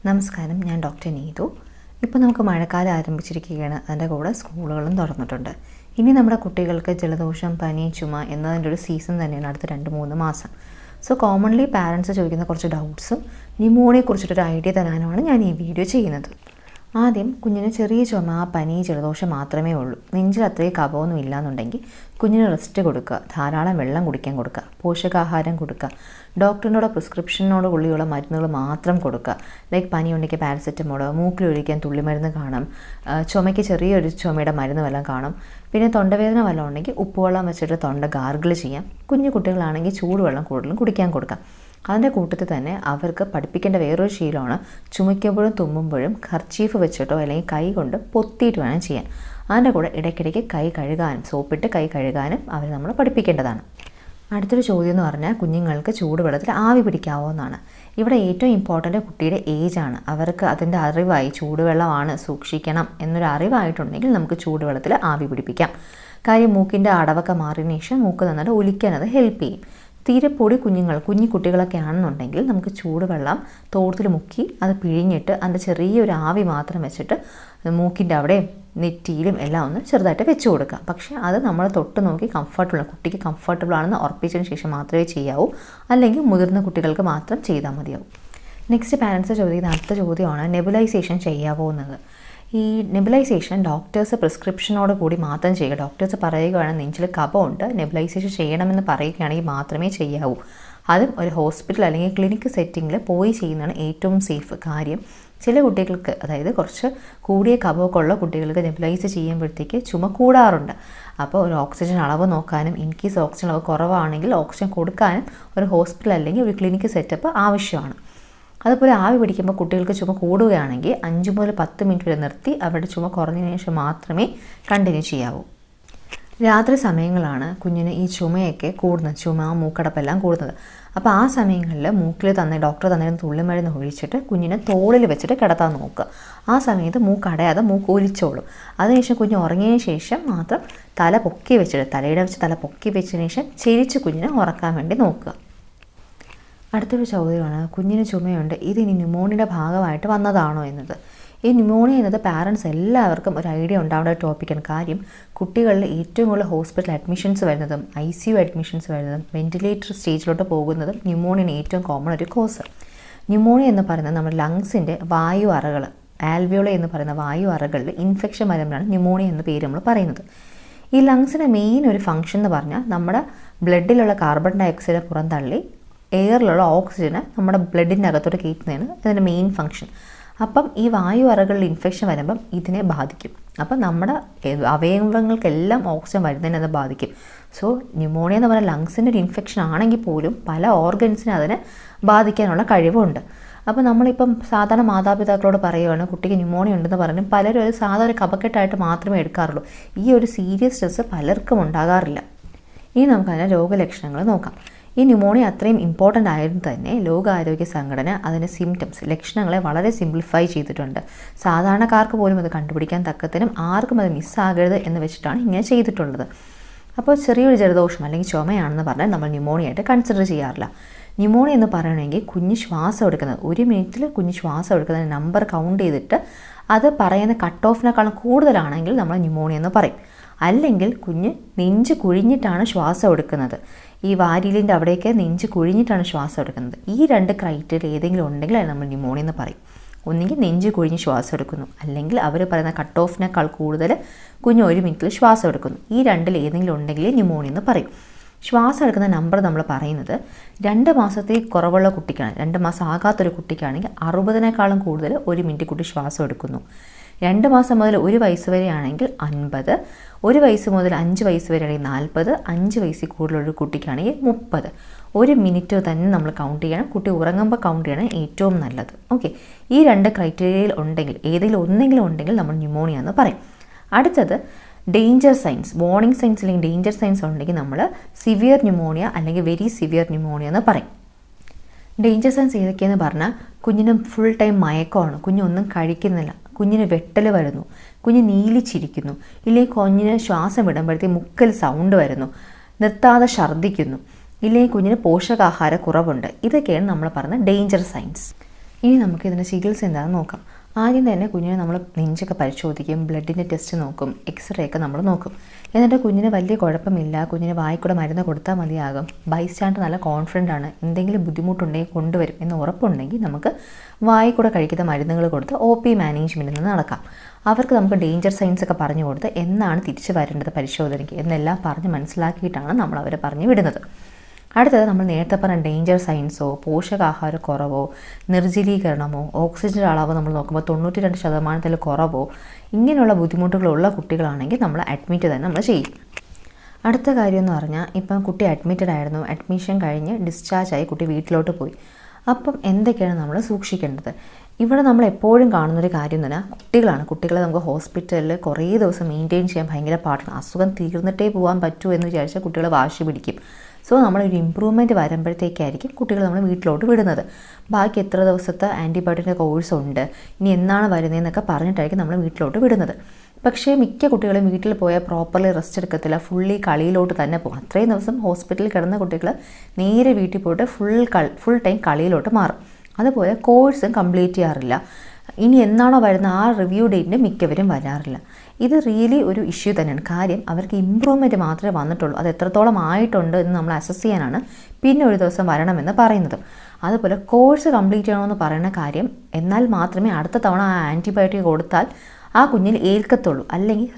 നമസ്കാരം, ഞാൻ ഡോക്ടർ നീതു. ഇപ്പോൾ നമുക്ക് മഴക്കാലം ആരംഭിച്ചിരിക്കുകയാണ്. അതിൻ്റെ കൂടെ സ്കൂളുകളും തുറന്നിട്ടുണ്ട്. ഇനി നമ്മുടെ കുട്ടികൾക്ക് ജലദോഷം, പനി, ചുമ എന്നതിൻ്റെ ഒരു സീസൺ തന്നെയാണ് അടുത്ത 2-3 മാസം. സോ കോമൺലി പാരൻസ് ചോദിക്കുന്ന കുറച്ച് ഡൗട്ട്സും ന്യൂമോണിയയെക്കുറിച്ചിട്ടൊരു ഐഡിയ തരാനുമാണ് ഞാൻ ഈ വീഡിയോ ചെയ്യുന്നത്. ആദ്യം കുഞ്ഞിന് ചെറിയ ചുമ, പനി, ജലദോഷം മാത്രമേ ഉള്ളൂ. നെഞ്ചിൽ അത്രയും കഫമൊന്നും ഇല്ലയെന്നുണ്ടെങ്കിൽ കുഞ്ഞിന് റെസ്റ്റ് കൊടുക്കുക, ധാരാളം വെള്ളം കുടിക്കാൻ കൊടുക്കുക, പോഷകാഹാരം കൊടുക്കുക, ഡോക്ടറിനോട് പ്രിസ്ക്രിപ്ഷനോട് കൂടിയുള്ള മരുന്നുകൾ മാത്രം കൊടുക്കുക. ലൈക്ക് പനി ഉണ്ടെങ്കിൽ പാരസെറ്റമോൾ, മൂക്കിലൊഴിക്കാൻ തുള്ളിമരുന്ന് കാണും, ചുമയ്ക്ക് ചെറിയൊരു ചുമയുടെ മരുന്ന് വല്ലതും കാണും. പിന്നെ തൊണ്ടവേദന വല്ലതും ഉണ്ടെങ്കിൽ ഉപ്പുവെള്ളം വെച്ചിട്ട് തൊണ്ട ഗാർഗിൾ ചെയ്യാം. കുഞ്ഞു കുട്ടികളാണെങ്കിൽ ചൂടുവെള്ളം കൂടുതലും കുടിക്കാൻ കൊടുക്കാം. അതിൻ്റെ കൂട്ടത്തിൽ തന്നെ അവർക്ക് പഠിപ്പിക്കേണ്ട വേറൊരു ശീലമാണ് ചുമയ്ക്കുമ്പോഴും തുമ്മുമ്പോഴും കർച്ചീഫ് വെച്ചിട്ടോ അല്ലെങ്കിൽ കൈ കൊണ്ട് പൊത്തിയിട്ട് വേണം ചെയ്യാൻ. അതിൻ്റെ കൂടെ ഇടയ്ക്കിടയ്ക്ക് കൈ കഴുകാനും സോപ്പിട്ട് കൈ കഴുകാനും അവർ നമ്മൾ പഠിപ്പിക്കേണ്ടതാണ്. അടുത്തൊരു ചോദ്യം എന്ന് പറഞ്ഞാൽ കുഞ്ഞുങ്ങൾക്ക് ചൂടുവെള്ളത്തിൽ ആവി പിടിക്കാവോ എന്നാണ്. ഇവിടെ ഏറ്റവും ഇമ്പോർട്ടൻ്റ് കുട്ടിയുടെ ഏജാണ്. അവർക്ക് അതിൻ്റെ അറിവായി ചൂടുവെള്ളമാണ് സൂക്ഷിക്കണം എന്നൊരു അറിവായിട്ടുണ്ടെങ്കിൽ നമുക്ക് ചൂടുവെള്ളത്തിൽ ആവി പിടിപ്പിക്കാം. കാര്യം മൂക്കിൻ്റെ അടവൊക്കെ മാറിയതിന് ശേഷം മൂക്ക് നന്നായിട്ട് ഒലിക്കാൻ അത് ഹെൽപ്പ് ചെയ്യും. തീരെ പൊടി കുഞ്ഞു കുട്ടികളൊക്കെ ആണെന്നുണ്ടെങ്കിൽ നമുക്ക് ചൂടുവെള്ളം തോർത്തിൽ മുക്കി അത് പിഴിഞ്ഞിട്ട് അതിൻ്റെ ചെറിയൊരു ആവി മാത്രം വെച്ചിട്ട് മൂക്കിൻ്റെ അവിടെയും നെറ്റിയിലും എല്ലാം ഒന്ന് ചെറുതായിട്ട് വെച്ച് കൊടുക്കാം. പക്ഷേ അത് നമ്മൾ തൊട്ട് നോക്കി കുട്ടിക്ക് കംഫർട്ടബിൾ ആണെന്ന് ഉറപ്പിച്ചതിന് ശേഷം മാത്രമേ ചെയ്യാവൂ. അല്ലെങ്കിൽ മുതിർന്ന കുട്ടികൾക്ക് മാത്രം ചെയ്താൽ മതിയാവും. നെക്സ്റ്റ് പാരൻസ് ചോദിക്കുന്ന അടുത്ത ചോദ്യമാണ് നെബുലൈസേഷൻ ചെയ്യാവോ എന്നത്. ഈ നെബുലൈസേഷൻ ഡോക്ടേഴ്സ് പ്രിസ്ക്രിപ്ഷനോട് കൂടി മാത്രം ചെയ്യുക. ഡോക്ടേഴ്സ് പറയുകയാണ് നെഞ്ചിൽ കഫമുണ്ട്, നെബുലൈസേഷൻ ചെയ്യണമെന്ന് പറയുകയാണെങ്കിൽ മാത്രമേ ചെയ്യാവൂ. അതും ഒരു ഹോസ്പിറ്റൽ അല്ലെങ്കിൽ ക്ലിനിക്ക് സെറ്റിങ്ങിൽ പോയി ചെയ്യുന്നതാണ് ഏറ്റവും സേഫ്. കാര്യം ചില കുട്ടികൾക്ക്, അതായത് കുറച്ച് കൂടിയ കഫമൊക്കെ ഉള്ള കുട്ടികൾക്ക് നെബുലൈസ് ചെയ്യുമ്പോഴത്തേക്ക് ചുമ കൂടാറുണ്ട്. അപ്പോൾ ഒരു ഓക്സിജൻ അളവ് നോക്കാനും ഇൻകേസ് ഓക്സിജൻ അളവ് കുറവാണെങ്കിൽ ഓക്സിജൻ കൊടുക്കാനും ഒരു ഹോസ്പിറ്റൽ അല്ലെങ്കിൽ ഒരു ക്ലിനിക്ക് സെറ്റപ്പ് ആവശ്യമാണ്. അതുപോലെ ആവി പിടിക്കുമ്പോൾ കുട്ടികൾക്ക് ചുമ കൂടുകയാണെങ്കിൽ 5 മുതൽ 10 മിനിറ്റ് വരെ നിർത്തി അവരുടെ ചുമ കുറഞ്ഞതിന് ശേഷം മാത്രമേ കണ്ടിന്യൂ ചെയ്യാവൂ. രാത്രി സമയങ്ങളാണ് കുഞ്ഞിന് ഈ ചുമയൊക്കെ കൂടുന്നത്, ചുമ, മൂക്കടപ്പെല്ലാം കൂടുന്നത്. അപ്പോൾ ആ സമയങ്ങളിൽ ഡോക്ടർ തന്നിരുന്ന തുള്ളിമരുന്ന് ഒഴിച്ചിട്ട് കുഞ്ഞിനെ തോളിൽ വെച്ചിട്ട് കിടത്താൻ നോക്കുക. ആ സമയത്ത് മൂക്കടയാതെ മൂക്ക് ഒലിച്ചോളും. അതിനുശേഷം കുഞ്ഞ് ഉറങ്ങിയതിന് ശേഷം മാത്രം തലയുടെ വെച്ച് തല പൊക്കി വെച്ചതിന് ശേഷം ചെരിച്ച് കുഞ്ഞിനെ ഉറക്കാൻ വേണ്ടി നോക്കുക. അടുത്തൊരു ചോദ്യമാണ്, കുഞ്ഞിന് ചുമയുണ്ട്, ഇതിനി ന്യൂമോണിയയുടെ ഭാഗമായിട്ട് വന്നതാണോ എന്നത്. ഈ ന്യൂമോണിയ എന്നത് പാരൻസ് എല്ലാവർക്കും ഒരു ഐഡിയ ഉണ്ടാവേണ്ട ഒരു ടോപ്പിക്കാണ്. കാര്യം കുട്ടികളിൽ ഏറ്റവും കൂടുതൽ ഹോസ്പിറ്റൽ അഡ്മിഷൻസ് വരുന്നതും ICU അഡ്മിഷൻസ് വരുന്നതും വെന്റിലേറ്റർ സ്റ്റേജിലോട്ട് പോകുന്നതും ന്യൂമോണിയന് ഏറ്റവും കോമൺ ഒരു കോസ്. ന്യൂമോണിയ എന്ന് പറയുന്നത് നമ്മുടെ ലങ്സിൻ്റെ വായു അറകൾ, ആൽവിയോള എന്ന് പറയുന്ന വായു അറകളിൽ ഇൻഫെക്ഷൻ വരുമ്പോഴാണ് ന്യൂമോണിയ എന്ന പേര് നമ്മൾ പറയുന്നത്. ഈ ലങ്സിൻ്റെ മെയിൻ ഒരു ഫംഗ്ഷൻ എന്ന് പറഞ്ഞാൽ നമ്മുടെ ബ്ലഡിലുള്ള കാർബൺ ഡയോക്സൈഡ് പുറന്തള്ളി എയറിലുള്ള ഓക്സിജന് നമ്മുടെ ബ്ലഡിൻ്റെ അകത്തോട്ട് കയറ്റുന്നതാണ് ഇതിൻ്റെ മെയിൻ ഫംഗ്ഷൻ. അപ്പം ഈ വായു അറകളിൽ ഇൻഫെക്ഷൻ വരുമ്പം ഇതിനെ ബാധിക്കും. അപ്പം നമ്മുടെ അവയവങ്ങൾക്കെല്ലാം ഓക്സിജൻ വരുന്നതിന് അത് ബാധിക്കും. സോ ന്യൂമോണിയ എന്ന് പറഞ്ഞാൽ ലങ്സിൻ്റെ ഒരു ഇൻഫെക്ഷൻ ആണെങ്കിൽ പോലും പല ഓർഗൻസിനെ അതിനെ ബാധിക്കാനുള്ള കഴിവുണ്ട്. അപ്പോൾ നമ്മളിപ്പം സാധാരണ മാതാപിതാക്കളോട് പറയുകയാണ് കുട്ടിക്ക് ന്യൂമോണിയ ഉണ്ടെന്ന് പറഞ്ഞാൽ പലരും അത് സാധാരണ ഒരു കഫക്കെട്ടായിട്ട് മാത്രമേ എടുക്കാറുള്ളൂ. ഈ ഒരു സീരിയസ് സ്ട്രെസ് പലർക്കും ഉണ്ടാകാറില്ല. ഇനി നമുക്കതിൻ്റെ രോഗലക്ഷണങ്ങൾ നോക്കാം. ഈ ന്യൂമോണിയ അത്രയും ഇമ്പോർട്ടൻ്റ് ആയതും തന്നെ ലോകാരോഗ്യ സംഘടന അതിൻ്റെ ലക്ഷണങ്ങളെ വളരെ സിംപ്ലിഫൈ ചെയ്തിട്ടുണ്ട്. സാധാരണക്കാർക്ക് പോലും അത് കണ്ടുപിടിക്കാൻ തക്കത്തിനും ആർക്കും അത് മിസ്സാകരുത് എന്ന് വെച്ചിട്ടാണ് ഇങ്ങനെ ചെയ്തിട്ടുള്ളത്. അപ്പോൾ ചെറിയൊരു ജലദോഷം അല്ലെങ്കിൽ ചുമയാണെന്ന് പറഞ്ഞാൽ നമ്മൾ ന്യൂമോണിയ ആയിട്ട് കൺസിഡർ ചെയ്യാറില്ല. ന്യൂമോണിയ എന്ന് പറയണമെങ്കിൽ കുഞ്ഞ് ശ്വാസം എടുക്കുന്നത് 1 മിനിറ്റിൽ കുഞ്ഞ് ശ്വാസം എടുക്കുന്ന നമ്പർ കൗണ്ട് ചെയ്തിട്ട് അത് പറയുന്ന കട്ട് ഓഫിനേക്കാളും കൂടുതലാണെങ്കിൽ നമ്മൾ ന്യൂമോണിയ എന്ന് പറയും. അല്ലെങ്കിൽ കുഞ്ഞ് നെഞ്ച് കുഴിഞ്ഞിട്ടാണ് ശ്വാസം എടുക്കുന്നത്, ഈ വാരിലിൻ്റെ അവിടെയൊക്കെ നെഞ്ച് കുഴിഞ്ഞിട്ടാണ് ശ്വാസം എടുക്കുന്നത്. ഈ 2 ക്രൈറ്റീരിയ ഏതെങ്കിലും ഉണ്ടെങ്കിൽ അത് നമ്മൾ ന്യൂമോണിയ എന്ന് പറയും. ഒന്നുകിൽ നെഞ്ച് കുഴിഞ്ഞ് ശ്വാസം എടുക്കുന്നു, അല്ലെങ്കിൽ അവർ പറയുന്ന കട്ട് ഓഫിനേക്കാൾ കൂടുതൽ കുഞ്ഞ് 1 മിനിറ്റിൽ ശ്വാസം എടുക്കുന്നു. ഈ 2 ഏതെങ്കിലും ഉണ്ടെങ്കിൽ ന്യൂമോണിയ എന്ന് പറയും. ശ്വാസം എടുക്കുന്ന നമ്പർ നമ്മൾ പറയുന്നത് 2 മാസത്തിൽ കുറവുള്ള കുട്ടിക്കാണ്, 2 മാസം ആകാത്തൊരു കുട്ടിക്കാണെങ്കിൽ 60നേക്കാളും കൂടുതൽ 1 മിനിറ്റ് കുട്ടി ശ്വാസം എടുക്കുന്നു. 2 മാസം മുതൽ 1 വയസ്സ് വരെ ആണെങ്കിൽ 50, 1 വയസ്സ് മുതൽ 5 വയസ്സ് വരെ ആണെങ്കിൽ 40, 5 വയസ്സിൽ കൂടുതലൊരു കുട്ടിക്കാണെങ്കിൽ 30. 1 മിനിറ്റ് തന്നെ നമ്മൾ കൗണ്ട് ചെയ്യണം. കുട്ടി ഉറങ്ങുമ്പോൾ കൗണ്ട് ചെയ്യണം ഏറ്റവും നല്ലത്. ഓക്കെ, ഈ 2 ക്രൈറ്റീരിയയിൽ ഉണ്ടെങ്കിൽ ഏതെങ്കിലും ഒന്നെങ്കിലും ഉണ്ടെങ്കിൽ നമ്മൾ ന്യൂമോണിയ എന്ന് പറയും. അടുത്തത് ഡേഞ്ചർ സൈൻസ്, വാർണിംഗ് സൈൻസ് അല്ലെങ്കിൽ ഡേഞ്ചർ സൈൻസ് ഉണ്ടെങ്കിൽ നമ്മൾ സിവിയർ ന്യൂമോണിയ അല്ലെങ്കിൽ വെരി സിവിയർ ന്യൂമോണിയ എന്ന് പറയും. ഡേഞ്ചർ സൈൻസ് ഏതൊക്കെയെന്ന് പറഞ്ഞാൽ കുഞ്ഞിന് ഫുൾ ടൈം മയക്കമാണ്, കുഞ്ഞൊന്നും കഴിക്കുന്നില്ല, കുഞ്ഞിന് വെട്ടൽ വരുന്നു, കുഞ്ഞ് നീലിച്ചിരിക്കുന്നു, ഇല്ലെങ്കിൽ കുഞ്ഞിന് ശ്വാസം വിടുമ്പോഴത്തേക്ക് മുക്കൽ സൗണ്ട് വരുന്നു, നിർത്താതെ ഛർദ്ദിക്കുന്നു, ഇല്ലെങ്കിൽ കുഞ്ഞിന് പോഷകാഹാര കുറവുണ്ട്. ഇതൊക്കെയാണ് നമ്മൾ പറയുന്ന ഡേഞ്ചർ സൈൻസ്. ഇനി നമുക്ക് ഇതിൻ്റെ ചികിത്സ എന്താണെന്ന് നോക്കാം. ആദ്യം തന്നെ കുഞ്ഞിനെ നമ്മൾ നെഞ്ചൊക്കെ പരിശോധിക്കും, ബ്ലഡിൻ്റെ ടെസ്റ്റ് നോക്കും, എക്സ്റേ ഒക്കെ നമ്മൾ നോക്കും. എന്നിട്ട് കുഞ്ഞിന് വലിയ കുഴപ്പമില്ല, കുഞ്ഞിന് വായിക്കൂടെ മരുന്ന് കൊടുത്താൽ മതിയാകും, ബൈസ്റ്റാൻഡർ നല്ല കോൺഫിഡൻ്റ് ആണ്, എന്തെങ്കിലും ബുദ്ധിമുട്ടുണ്ടെങ്കിൽ കൊണ്ടുവരും എന്ന് ഉറപ്പുണ്ടെങ്കിൽ നമുക്ക് വായിക്കൂടെ കഴിക്കുന്ന മരുന്നുകൾ കൊടുത്ത് OP മാനേജ്മെൻറ്റിൽ നിന്ന് നടക്കാം. അവർക്ക് നമുക്ക് ഡേഞ്ചർ സൈൻസ് ഒക്കെ പറഞ്ഞു കൊടുത്ത് എന്നാണ് തിരിച്ചു വരേണ്ടത് പരിശോധനയ്ക്ക് എന്നെല്ലാം പറഞ്ഞ് മനസ്സിലാക്കിയിട്ടാണ് നമ്മൾ അവരെ പറഞ്ഞു വിടുന്നത്. അടുത്തത് നമ്മൾ നേരത്തെ പറഞ്ഞ ഡേഞ്ചർ സൈൻസോ പോഷകാഹാരക്കുറവോ നിർജ്ജലീകരണമോ ഓക്സിജൻ്റെ അളവ് നമ്മൾ നോക്കുമ്പോൾ 92% കുറവോ ഇങ്ങനെയുള്ള ബുദ്ധിമുട്ടുകളുള്ള കുട്ടികളാണെങ്കിൽ നമ്മൾ അഡ്മിറ്റ് തന്നെ നമ്മൾ ചെയ്യും. അടുത്ത കാര്യം എന്ന് പറഞ്ഞാൽ ഇപ്പം കുട്ടി അഡ്മിറ്റഡ് ആയിരുന്നു, അഡ്മിഷൻ കഴിഞ്ഞ് ഡിസ്ചാർജായി കുട്ടി വീട്ടിലോട്ട് പോയി. അപ്പം എന്തൊക്കെയാണ് നമ്മൾ സൂക്ഷിക്കേണ്ടത്? ഇവിടെ നമ്മൾ എപ്പോഴും കാണുന്നൊരു കാര്യം എന്ന് പറഞ്ഞാൽ കുട്ടികളെ നമുക്ക് ഹോസ്പിറ്റലിൽ കുറേ ദിവസം മെയിൻറ്റെയിൻ ചെയ്യാൻ ഭയങ്കര പാടാണ്. അസുഖം തീർന്നിട്ടേ പോകാൻ പറ്റൂ എന്ന് വിചാരിച്ചാൽ കുട്ടികൾ വാശി പിടിക്കും. സോ നമ്മളൊരു ഇമ്പ്രൂവ്മെൻറ്റ് വരുമ്പോഴത്തേക്കായിരിക്കും കുട്ടികൾ നമ്മൾ വീട്ടിലോട്ട് വിടുന്നത്. ബാക്കി എത്ര ദിവസത്തെ ആൻറ്റിബയോട്ടിൻ്റെ കോഴ്സ് ഉണ്ട്, ഇനി എന്നാണ് വരുന്നതെന്നൊക്കെ പറഞ്ഞിട്ടായിരിക്കും നമ്മൾ വീട്ടിലോട്ട് വിടുന്നത്. പക്ഷേ മിക്ക കുട്ടികളും വീട്ടിൽ പോയാൽ പ്രോപ്പർലി റെസ്റ്റ് എടുക്കത്തില്ല, ഫുള്ളി കളിയിലോട്ട് തന്നെ പോകും. അത്രയും ദിവസം ഹോസ്പിറ്റലിൽ കിടന്ന കുട്ടികൾ നേരെ വീട്ടിൽ പോയിട്ട് ഫുൾ ടൈം കളിയിലോട്ട് മാറും. അതുപോലെ കോഴ്സും കംപ്ലീറ്റ് ചെയ്യാറില്ല. ഇനി എന്നാണോ വരുന്ന ആ റിവ്യൂ ഡേറ്റിന് മിക്കവരും വരാറില്ല. ഇത് റിയലി ഒരു ഇഷ്യൂ തന്നെയാണ്. കാര്യം അവർക്ക് ഇമ്പ്രൂവ്മെൻറ്റ് മാത്രമേ വന്നിട്ടുള്ളൂ. അത് എത്രത്തോളം ആയിട്ടുണ്ട് എന്ന് നമ്മൾ അസസ് ചെയ്യാനാണ് പിന്നെ ഒരു ദിവസം വരണമെന്ന് പറയുന്നത്. അതുപോലെ കോഴ്സ് കംപ്ലീറ്റ് ചെയ്യണമെന്ന് പറയുന്ന കാര്യം എന്നാൽ മാത്രമേ അടുത്ത തവണ ആ ആൻറ്റിബയോട്ടിക് കൊടുത്താൽ ആ കുഞ്ഞിൽ ഏൽക്കത്തുള്ളൂ. അല്ലെങ്കിൽ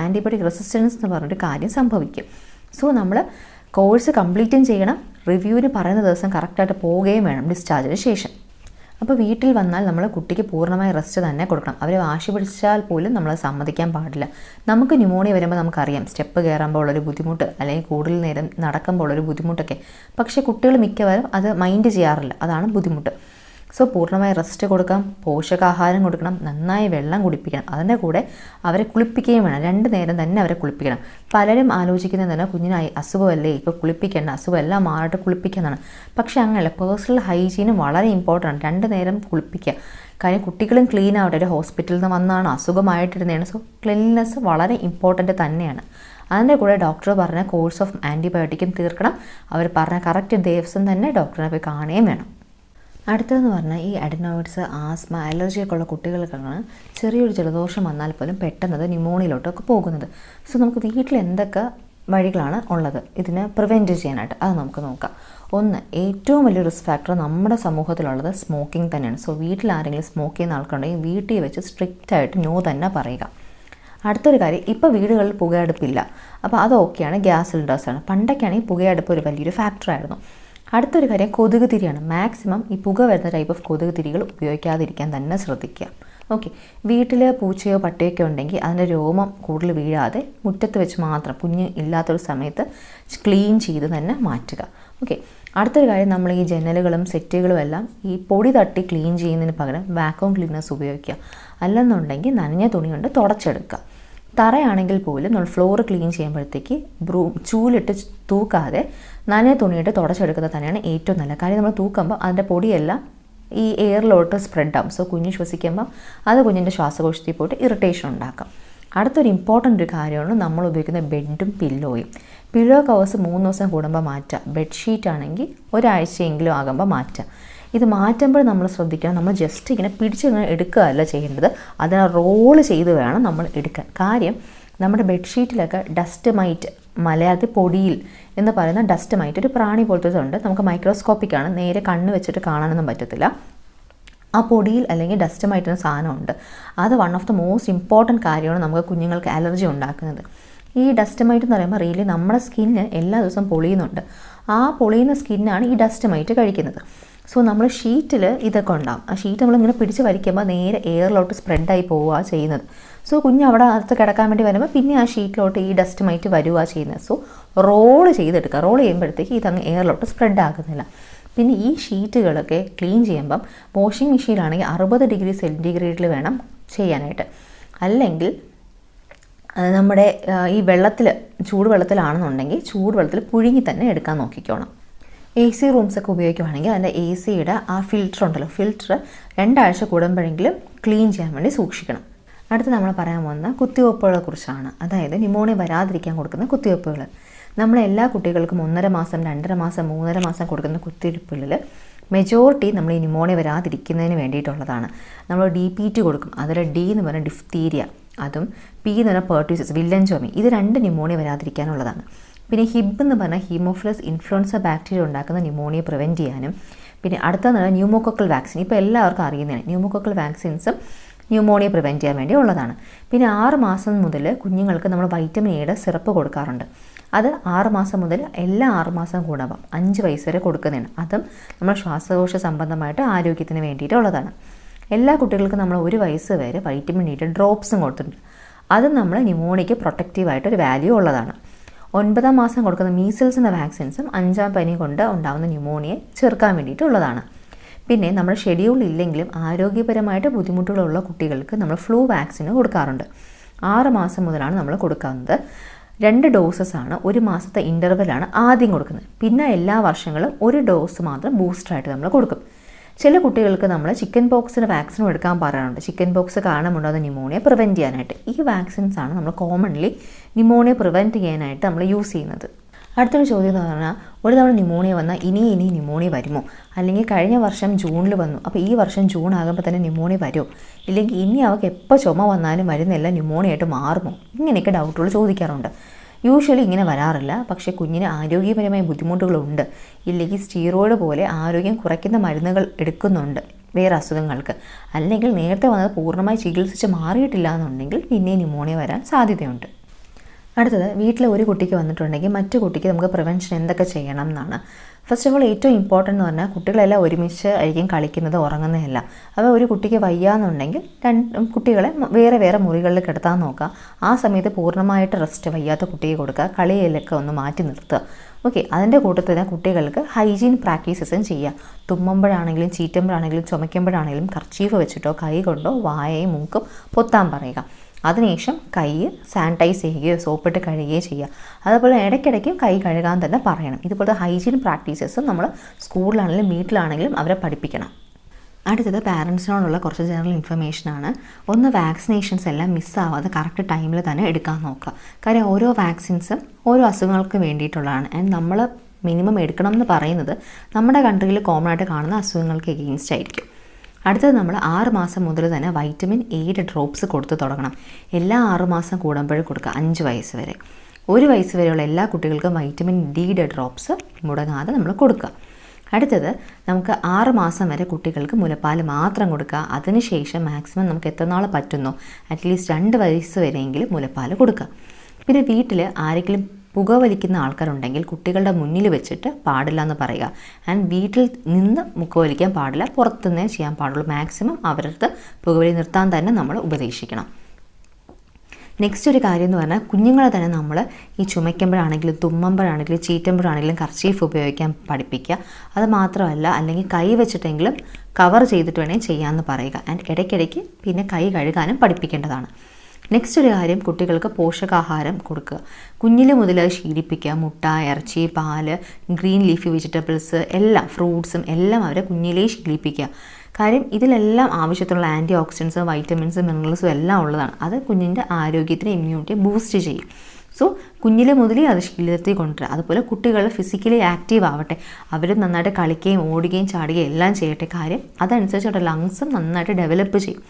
ആൻറ്റിബയോട്ടിക് റെസിസ്റ്റൻസ് എന്ന് പറഞ്ഞൊരു കാര്യം സംഭവിക്കും. സോ നമ്മൾ കോഴ്സ് കംപ്ലീറ്റും ചെയ്യണം, റിവ്യൂവിന് പറയുന്ന ദിവസം കറക്റ്റായിട്ട് പോവുകയും വേണം ഡിസ്ചാർജിന് ശേഷം. അപ്പോൾ വീട്ടിൽ വന്നാൽ നമ്മൾ കുട്ടിക്ക് പൂർണ്ണമായ റെസ്റ്റ് തന്നെ കൊടുക്കണം. അവർ വാശി പിടിച്ചാൽ പോലും നമ്മൾ സമ്മതിക്കാൻ പാടില്ല. നമുക്ക് ന്യൂമോണിയ വരുമ്പോൾ നമുക്കറിയാം സ്റ്റെപ്പ് കയറുമ്പോൾ ഉള്ളൊരു ബുദ്ധിമുട്ട്, അല്ലെങ്കിൽ കൂടുതൽ നേരം നടക്കുമ്പോൾ ഉള്ളൊരു ബുദ്ധിമുട്ടൊക്കെ. പക്ഷേ കുട്ടികൾ മിക്കവാറും അത് മൈൻഡ് ചെയ്യാറില്ല, അതാണ് ബുദ്ധിമുട്ട്. സോ പൂർണ്ണമായ റെസ്റ്റ് കൊടുക്കാം, പോഷകാഹാരം കൊടുക്കണം, നന്നായി വെള്ളം കുടിപ്പിക്കണം. അതിൻ്റെ കൂടെ അവരെ കുളിപ്പിക്കുകയും വേണം. 2 നേരം തന്നെ അവരെ കുളിപ്പിക്കണം. പലരും ആലോചിക്കുന്നത് തന്നെ കുഞ്ഞിന് അസുഖമല്ലേ, ഇപ്പോൾ കുളിപ്പിക്കേണ്ട, അസുഖമെല്ലാം മാറിയിട്ട് കുളിപ്പിക്കുന്നതാണ്. പക്ഷേ അങ്ങനെയല്ല, പേഴ്സണൽ ഹൈജീനും വളരെ ഇമ്പോർട്ടൻ്റ് ആണ്. 2 നേരം കുളിപ്പിക്കുക. കാര്യം കുട്ടികളും ക്ലീൻ ആവട്ടെ. ഒരു ഹോസ്പിറ്റലിൽ നിന്ന് വന്നാണ്, അസുഖമായിട്ടിരുന്നതാണ്. സോ ക്ലീൻനെസ് വളരെ ഇമ്പോർട്ടൻ്റ് തന്നെയാണ്. അതിൻ്റെ കൂടെ ഡോക്ടർ പറഞ്ഞ കോഴ്സ് ഓഫ് ആൻറ്റിബയോട്ടിക്കും തീർക്കണം. അവർ പറഞ്ഞ കറക്റ്റ് ദിവസം തന്നെ ഡോക്ടറിനെ പോയി കാണുകയും വേണം. അടുത്തതെന്ന് പറഞ്ഞാൽ ഈ അഡിനോയിഡ്സ്, ആസ്മ, അലർജിയൊക്കെ ഉള്ള കുട്ടികൾക്കാണ് ചെറിയൊരു ജലദോഷം വന്നാൽ പോലും പെട്ടെന്നത് ന്യൂമോണിയയിലോട്ടൊക്കെ പോകുന്നത്. സോ നമുക്ക് വീട്ടിൽ എന്തൊക്കെ വഴികളാണ് ഉള്ളത് ഇതിനെ പ്രിവെൻറ്റ് ചെയ്യാനായിട്ട്, അത് നമുക്ക് നോക്കാം. ഒന്ന്, ഏറ്റവും വലിയ റിസ്ക് ഫാക്ടർ നമ്മുടെ സമൂഹത്തിലുള്ളത് സ്മോക്കിംഗ് തന്നെയാണ്. സോ വീട്ടിൽ ആരെങ്കിലും സ്മോക്ക് ചെയ്യുന്ന ആൾക്കുണ്ടെങ്കിൽ വീട്ടിൽ വെച്ച് സ്ട്രിക്റ്റായിട്ട് നോ തന്നെ പറയുക. അടുത്തൊരു കാര്യം, ഇപ്പോൾ വീടുകളിൽ പുകയടുപ്പില്ല, അപ്പോൾ അത് ഓക്കെയാണ്, ഗ്യാസ് സിലിണ്ടേഴ്സാണ്. പണ്ടൊക്കെയാണെങ്കിൽ പുകയടുപ്പ് ഒരു വലിയൊരു ഫാക്ടറായിരുന്നു. അടുത്തൊരു കാര്യം കൊതുക് തിരിയാണ്. മാക്സിമം ഈ പുക വരുന്ന ടൈപ്പ് ഓഫ് കൊതുക് തിരികൾ ഉപയോഗിക്കാതിരിക്കാൻ തന്നെ ശ്രദ്ധിക്കുക. ഓക്കെ, വീട്ടിൽ പൂച്ചയോ പട്ടിയൊക്കെ ഉണ്ടെങ്കിൽ അതിൻ്റെ രോമം കൂടുതൽ വീഴാതെ മുറ്റത്ത് വെച്ച് മാത്രം കുഞ്ഞ് ഇല്ലാത്തൊരു സമയത്ത് ക്ലീൻ ചെയ്ത് തന്നെ മാറ്റുക. ഓക്കെ, അടുത്തൊരു കാര്യം, നമ്മൾ ഈ ജനലുകളും സെറ്റുകളും എല്ലാം ഈ പൊടി തട്ടി ക്ലീൻ ചെയ്യുന്നതിന് പകരം വാക്യൂം ക്ലീനേഴ്സ് ഉപയോഗിക്കുക. അല്ലെന്നുണ്ടെങ്കിൽ നനഞ്ഞ തുണി കൊണ്ട് തുടച്ചെടുക്കുക. തറയാണെങ്കിൽ പോലും നമ്മൾ ഫ്ലോർ ക്ലീൻ ചെയ്യുമ്പോഴത്തേക്ക് ചൂലിട്ട് തൂക്കാതെ നനഞ്ഞ തുണിയിട്ട് തുടച്ചെടുക്കുന്നത് തന്നെയാണ് ഏറ്റവും നല്ല കാര്യം. നമ്മൾ തൂക്കുമ്പോൾ അതിൻ്റെ പൊടിയെല്ലാം ഈ എയറിലോട്ട് സ്പ്രെഡ് ആകും. സോ കുഞ്ഞ് ശ്വസിക്കുമ്പോൾ അത് കുഞ്ഞിൻ്റെ ശ്വാസകോശത്തിൽ പോയിട്ട് ഇറിറ്റേഷൻ ഉണ്ടാക്കാം. അടുത്തൊരു ഇമ്പോർട്ടൻ്റ് ഒരു കാര്യമാണ് നമ്മൾ ഉപയോഗിക്കുന്ന ബെഡും പില്ലോയും. പില്ലോ കവേഴ്സ് 3 ദിവസം കൂടുമ്പോൾ മാറ്റുക. ബെഡ്ഷീറ്റ് ആണെങ്കിൽ ഒരാഴ്ചയെങ്കിലും ആകുമ്പോൾ മാറ്റുക. ഇത് മാറ്റുമ്പോൾ നമ്മൾ ശ്രദ്ധിക്കണം, നമ്മൾ ജസ്റ്റ് ഇങ്ങനെ പിടിച്ചിങ്ങനെ എടുക്കുകയല്ല ചെയ്യേണ്ടത്, അതിനെ റോള് ചെയ്ത് വേണം നമ്മൾ എടുക്കാൻ. കാര്യം നമ്മുടെ ബെഡ്ഷീറ്റിലൊക്കെ ഡസ്റ്റ് മൈറ്റ്, മലയാളത്തിൽ പൊടിയിൽ എന്ന് പറയുന്ന ഡസ്റ്റ് മൈറ്റ് ഒരു പ്രാണി പോലത്തെ ഉണ്ട്. നമുക്ക് മൈക്രോസ്കോപ്പിക്കാണ്, നേരെ കണ്ണ് വെച്ചിട്ട് കാണാനൊന്നും പറ്റത്തില്ല. ആ പൊടിയിൽ അല്ലെങ്കിൽ ഡസ്റ്റ് മൈറ്റ് എന്ന സാധനമുണ്ട്. അത് one of the most important കാര്യമാണ് നമുക്ക് കുഞ്ഞുങ്ങൾക്ക് അലർജി ഉണ്ടാക്കുന്നത്. ഈ ഡസ്റ്റ് മൈറ്റ് എന്ന് പറയുമ്പോൾ റിയലി നമ്മുടെ സ്കിന്ന് എല്ലാ ദിവസവും പൊളിയുന്നുണ്ട്. ആ പൊളിയുന്ന സ്കിന്നാണ് ഈ ഡസ്റ്റ് മൈറ്റ് കഴിക്കുന്നത്. സോ നമ്മൾ ഷീറ്റിൽ ഇതൊക്കെ ഉണ്ടാകും. ആ ഷീറ്റ് നമ്മളിങ്ങനെ പിടിച്ച് വലിക്കുമ്പോൾ നേരെ എയറിലോട്ട് സ്പ്രെഡായി പോവുക ചെയ്യുന്നത്. സോ കുഞ്ഞ് അവിടെ അകത്ത് കിടക്കാൻ വേണ്ടി വരുമ്പോൾ പിന്നെ ആ ഷീറ്റിലോട്ട് ഈ ഡസ്റ്റ് മൈറ്റ് വരുക ചെയ്യുന്നത്. സോ റോള് ചെയ്തെടുക്കുക. റോൾ ചെയ്യുമ്പോഴത്തേക്ക് ഇതങ്ങ് എയറിലോട്ട് സ്പ്രെഡ് ആകുന്നില്ല. പിന്നെ ഈ ഷീറ്റുകളൊക്കെ ക്ലീൻ ചെയ്യുമ്പം വാഷിംഗ് മെഷീനിലാണെങ്കിൽ 60 ഡിഗ്രി സെൻറ്റിഗ്രേഡിൽ വേണം ചെയ്യാനായിട്ട്. അല്ലെങ്കിൽ നമ്മുടെ ഈ ചൂടുവെള്ളത്തിലാണെന്നുണ്ടെങ്കിൽ ചൂടുവെള്ളത്തിൽ പുഴുങ്ങി തന്നെ എടുക്കാൻ നോക്കിക്കോണം. AC റൂംസൊക്കെ ഉപയോഗിക്കുകയാണെങ്കിൽ അതിൻ്റെ ACയുടെ ആ ഫിൽറ്റർ ഉണ്ടല്ലോ, ഫിൽറ്റർ 2 ആഴ്ച കൂടുമ്പോഴെങ്കിലും ക്ലീൻ ചെയ്യാൻ വേണ്ടി സൂക്ഷിക്കണം. അടുത്ത് നമ്മൾ പറയാൻ പോകുന്ന കുത്തിവയ്പ്പുകളെ കുറിച്ചാണ്. അതായത് ന്യൂമോണിയ വരാതിരിക്കാൻ കൊടുക്കുന്ന കുത്തിവയ്പ്പുകൾ. നമ്മളെല്ലാ കുട്ടികൾക്കും 1.5 മാസം, 2.5 മാസം, 3.5 മാസം കൊടുക്കുന്ന കുത്തിവയ്പ്പുകളിൽ മെജോറിറ്റി നമ്മൾ ഈ ന്യൂമോണിയ വരാതിരിക്കുന്നതിന് വേണ്ടിയിട്ടുള്ളതാണ്. നമ്മൾ DPT കൊടുക്കും. അതിൽ D എന്ന് പറഞ്ഞാൽ ഡിഫ്തീരിയ, അതും P എന്ന് പറഞ്ഞാൽ പെർട്യൂസിസ്, വില്ലൻ ചുമ. ഇത് 2 ന്യൂമോണിയ വരാതിരിക്കാനുള്ളതാണ്. പിന്നെ ഹിബ് എന്ന് പറഞ്ഞാൽ ഹീമോഫിലസ് ഇൻഫ്ലുവൻസ ബാക്ടീരിയ ഉണ്ടാക്കുന്ന ന്യൂമോണിയ പ്രിവെൻറ്റ് ചെയ്യാനും. പിന്നെ അടുത്തതാണ് ന്യൂമോകോക്കൽ വാക്സിൻ. ഇപ്പോൾ എല്ലാവർക്കും അറിയുന്നതാണ് ന്യൂമോകോക്കൽ വാക്സിൻസും ന്യൂമോണിയ പ്രിവെൻറ്റ് ചെയ്യാൻ വേണ്ടി ഉള്ളതാണ്. പിന്നെ 6 മാസം മുതൽ കുഞ്ഞുങ്ങൾക്ക് നമ്മൾ വൈറ്റമിൻ എയുടെ സിറപ്പ് കൊടുക്കാറുണ്ട്. അത് 6 മാസം മുതൽ എല്ലാ 6 മാസം കൂടാവാം 5 വയസ്സ് വരെ കൊടുക്കുന്നതാണ്. അതും നമ്മൾ ശ്വാസകോശ സംബന്ധമായിട്ട് ആരോഗ്യത്തിന് വേണ്ടിയിട്ടുള്ളതാണ്. എല്ലാ കുട്ടികൾക്കും നമ്മൾ 1 വയസ്സ് വരെ വൈറ്റമിൻ ഡിയുടെ ഡ്രോപ്സും കൊടുത്തിട്ടുണ്ട്. അത് നമ്മൾ ന്യൂമോണിയയ്ക്ക് പ്രൊട്ടക്റ്റീവായിട്ടൊരു വാല്യൂ ഉള്ളതാണ്. 9 മാസം കൊടുക്കുന്ന മീസിൽസ് എന്ന വാക്സിൻസും 5ാം പനി കൊണ്ട് ഉണ്ടാകുന്ന ന്യൂമോണിയെ ചെറുക്കാൻ വേണ്ടിയിട്ടുള്ളതാണ്. പിന്നെ നമ്മൾ ഷെഡ്യൂൾ ഇല്ലെങ്കിലും ആരോഗ്യപരമായിട്ട് ബുദ്ധിമുട്ടുകളുള്ള കുട്ടികൾക്ക് നമ്മൾ ഫ്ലൂ വാക്സിന് കൊടുക്കാറുണ്ട്. 6 മാസം മുതലാണ് നമ്മൾ കൊടുക്കുന്നത്. 2 ഡോസസാണ്, 1 മാസത്തെ ഇൻ്റർവെലാണ് ആദ്യം കൊടുക്കുന്നത്. പിന്നെ എല്ലാ വർഷങ്ങളും 1 ഡോസ് മാത്രം ബൂസ്റ്ററായിട്ട് നമ്മൾ കൊടുക്കും. ചില കുട്ടികൾക്ക് നമ്മൾ ചിക്കൻ പോക്സിന് വാക്സിനും എടുക്കാൻ പറയാറുണ്ട്. ചിക്കൻ പോക്സ് കാരണമുണ്ടാകുന്ന ന്യൂമോണിയ പ്രിവെൻറ്റ് ചെയ്യാനായിട്ട്. ഈ വാക്സിൻസാണ് നമ്മൾ കോമൺലി ന്യൂമോണിയ പ്രിവെൻറ്റ് ചെയ്യാനായിട്ട് നമ്മൾ യൂസ് ചെയ്യുന്നത്. അടുത്തൊരു ചോദ്യം എന്ന് പറഞ്ഞാൽ, ഒരു തവണ ന്യൂമോണിയ വന്നാൽ ഇനി ന്യൂമോണിയ വരുമോ? അല്ലെങ്കിൽ കഴിഞ്ഞ വർഷം ജൂണിൽ വന്നു, അപ്പോൾ ഈ വർഷം ജൂൺ ആകുമ്പോൾ തന്നെ ന്യൂമോണിയ വരുമോ? ഇല്ലെങ്കിൽ ഇനി അവർക്ക് എപ്പോൾ ചുമ വന്നാലും വരുന്നെല്ലാം ന്യൂമോണിയ ആയിട്ട് മാറുമോ? ഇങ്ങനെയൊക്കെ ഡൗട്ടുകൾ ചോദിക്കാറുണ്ട്. യൂഷ്വലി ഇങ്ങനെ വരാറില്ല. പക്ഷേ കുഞ്ഞിന് ആരോഗ്യപരമായ ബുദ്ധിമുട്ടുകളുണ്ട്, ഇല്ലെങ്കിൽ സ്റ്റീറോയിഡ് പോലെ ആരോഗ്യം കുറയ്ക്കുന്ന മരുന്നുകൾ എടുക്കുന്നുണ്ട് വേറെ അസുഖങ്ങൾക്ക്, അല്ലെങ്കിൽ നേരത്തെ വന്നത് പൂർണ്ണമായി ചികിത്സിച്ച് മാറിയിട്ടില്ല എന്നുണ്ടെങ്കിൽ പിന്നെ ന്യൂമോണിയ വരാൻ സാധ്യതയുണ്ട്. അടുത്തത്, വീട്ടിൽ ഒരു കുട്ടിക്ക് വന്നിട്ടുണ്ടെങ്കിൽ മറ്റു കുട്ടിക്ക് നമുക്ക് പ്രിവെൻഷൻ എന്തൊക്കെ ചെയ്യണം എന്നാണ്. ഫസ്റ്റ് ഓഫ് ഓൾ ഏറ്റവും ഇമ്പോർട്ടൻ്റ് എന്ന് പറഞ്ഞാൽ കുട്ടികളെല്ലാം ഒരുമിച്ച് ആയിരിക്കും കളിക്കുന്നത്, ഉറങ്ങുന്നതല്ല. അപ്പോൾ ഒരു കുട്ടിക്ക് വയ്യാന്നുണ്ടെങ്കിൽ 2 കുട്ടികളെ വേറെ മുറികളിൽ കിടത്താൻ നോക്കുക. ആ സമയത്ത് പൂർണ്ണമായിട്ട് റെസ്റ്റ് വയ്യാത്ത കുട്ടിയെ കൊടുക്കുക, കളിയിലൊക്കെ ഒന്ന് മാറ്റി നിർത്തുക. ഓക്കെ, അതിൻ്റെ കൂട്ടത്തിൽ തന്നെ കുട്ടികൾക്ക് ഹൈജീൻ പ്രാക്ടീസസും ചെയ്യുക. തുമ്മുമ്പോഴാണെങ്കിലും ചീറ്റുമ്പോഴാണെങ്കിലും ചുമയ്ക്കുമ്പോഴാണെങ്കിലും കർച്ചീഫ് വെച്ചിട്ടോ കൈ കൊണ്ടോ വായയും മൂക്കും പൊത്താൻ പറയുക. അതിനുശേഷം കൈ സാനിറ്റൈസ് ചെയ്യുകയോ സോപ്പിട്ട് കഴുകുകയോ ചെയ്യുക. അതുപോലെ ഇടയ്ക്കിടയ്ക്ക് കൈ കഴുകാൻ തന്നെ പറയണം. ഇതുപോലത്തെ ഹൈജീൻ പ്രാക്ടീസസും നമ്മൾ സ്കൂളിലാണെങ്കിലും വീട്ടിലാണെങ്കിലും അവരെ പഠിപ്പിക്കണം. അടുത്തത് പാരൻസിനോടുള്ള കുറച്ച് ജനറൽ ഇൻഫർമേഷനാണ്. ഒന്ന്, വാക്സിനേഷൻസ് എല്ലാം മിസ്സാവാതെ കറക്റ്റ് ടൈമിൽ തന്നെ എടുക്കാൻ നോക്കുക. കാര്യം ഓരോ വാക്സിൻസും ഓരോ അസുഖങ്ങൾക്ക് വേണ്ടിയിട്ടുള്ളതാണ്. ആൻഡ് നമ്മൾ മിനിമം എടുക്കണം എന്ന് പറയുന്നത് നമ്മുടെ കൺട്രിയിൽ കോമൺ ആയിട്ട് കാണുന്ന അസുഖങ്ങൾക്ക് എഗെയിൻസ്റ്റ് ആയിരിക്കും. അടുത്തത്, നമ്മൾ 6 മാസം മുതൽ തന്നെ വൈറ്റമിൻ എയുടെ ഡ്രോപ്സ് കൊടുത്ത് തുടങ്ങണം. എല്ലാ 6 മാസം കൂടുമ്പോഴും കൊടുക്കുക, 5 വയസ്സ് വരെ. 1 വയസ്സ് വരെയുള്ള എല്ലാ കുട്ടികൾക്കും വൈറ്റമിൻ ഡിയുടെ ഡ്രോപ്സ് മുടങ്ങാതെ നമ്മൾ കൊടുക്കുക. അടുത്തത്, നമുക്ക് 6 മാസം വരെ കുട്ടികൾക്ക് മുലപ്പാൽ മാത്രം കൊടുക്കുക. അതിനുശേഷം മാക്സിമം നമുക്ക് എത്ര നാൾ പറ്റുന്നോ അറ്റ്ലീസ്റ്റ് 2 വയസ്സ് വരെയെങ്കിലും മുലപ്പാൽ കൊടുക്കുക. പിന്നെ വീട്ടിൽ ആരെങ്കിലും പുകവലിക്കുന്ന ആൾക്കാരുണ്ടെങ്കിൽ കുട്ടികളുടെ മുന്നിൽ വെച്ചിട്ട് പാടില്ല എന്ന് പറയുക. ആൻഡ് വീട്ടിൽ നിന്ന് പുകവലിക്കാൻ പാടില്ല, പുറത്തുനിന്നേ ചെയ്യാൻ പാടുള്ളൂ. മാക്സിമം അവരുടെ പുകവലി നിർത്താൻ തന്നെ നമ്മൾ ഉപദേശിക്കണം. നെക്സ്റ്റ് ഒരു കാര്യം എന്ന് പറഞ്ഞാൽ, കുഞ്ഞുങ്ങളെ തന്നെ നമ്മൾ ഈ ചുമയ്ക്കുമ്പോഴാണെങ്കിലും തുമ്മുമ്പോഴാണെങ്കിലും ചീറ്റുമ്പോഴാണെങ്കിലും കർച്ചീഫ് ഉപയോഗിക്കാൻ പഠിപ്പിക്കുക. അത് മാത്രമല്ല, അല്ലെങ്കിൽ കൈ വെച്ചിട്ടെങ്കിലും കവർ ചെയ്തിട്ട് വേണമെങ്കിൽ ചെയ്യാമെന്ന് പറയുക. ആൻഡ് ഇടയ്ക്കിടയ്ക്ക് പിന്നെ കൈ കഴുകാനും പഠിപ്പിക്കേണ്ടതാണ്. നെക്സ്റ്റ് ഒരു കാര്യം, കുട്ടികൾക്ക് പോഷകാഹാരം കൊടുക്കുക. കുഞ്ഞിൽ മുതൽ അത് ശീലിപ്പിക്കുക. മുട്ട, ഇറച്ചി, പാല്, ഗ്രീൻ ലീഫി വെജിറ്റബിൾസ് എല്ലാം, ഫ്രൂട്ട്സും എല്ലാം അവരെ കുഞ്ഞിലേ ശീലിപ്പിക്കുക. കാര്യം ഇതിലെല്ലാം ആവശ്യത്തിനുള്ള ആൻറ്റി ഓക്സിഡൻസും വൈറ്റമിൻസും മിനറൽസും എല്ലാം ഉള്ളതാണ്. അത് കുഞ്ഞിൻ്റെ ആരോഗ്യത്തിന് ഇമ്മ്യൂണിറ്റി ബൂസ്റ്റ് ചെയ്യും. സോ കുഞ്ഞിലെ മുതലേ അത് ശീലത്തിൽ കൊണ്ടുവരിക. അതുപോലെ കുട്ടികൾ ഫിസിക്കലി ആക്റ്റീവ് ആവട്ടെ, അവർ നന്നായിട്ട് കളിക്കുകയും ഓടുകയും ചാടുകയും എല്ലാം ചെയ്യട്ടെ. കാര്യം അതനുസരിച്ച് അവരുടെ ലങ്സും നന്നായിട്ട് ഡെവലപ്പ് ചെയ്യും.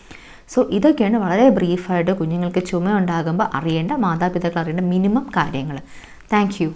സോ ഇതൊക്കെയാണ് വളരെ ബ്രീഫായിട്ട് കുഞ്ഞുങ്ങൾക്ക് ചുമ ഉണ്ടാകുമ്പോൾ അറിയേണ്ട, മാതാപിതാക്കൾ അറിയേണ്ട മിനിമം കാര്യങ്ങൾ. Thank you.